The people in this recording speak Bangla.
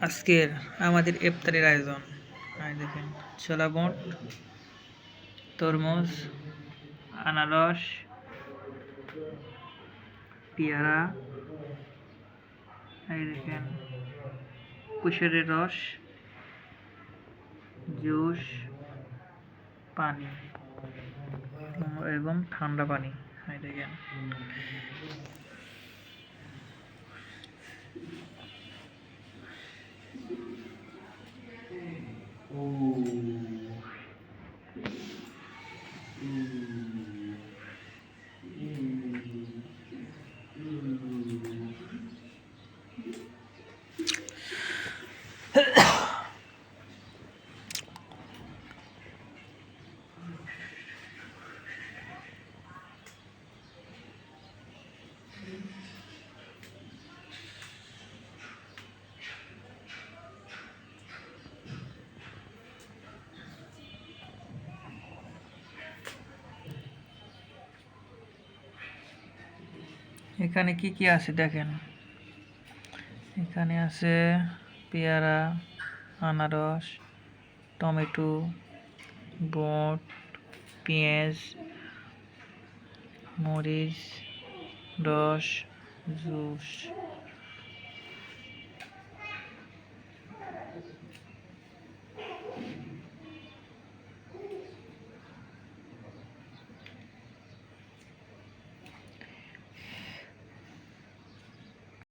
আজকের আমাদের ইফতারের আয়োজন দেখেন ছোলা বুট, তরমুজ, আনারস, পেয়ারা, এই দেখেন কুশারের রস, জুস, পানি এবং ঠান্ডা পানি। এই দেখেন এখানে কি কি আছে দেখেন। এখানে আছে পেয়ারা, আনারস, টমেটো, বুট, পেঁয়াজ, মরিচ, রস, জুস।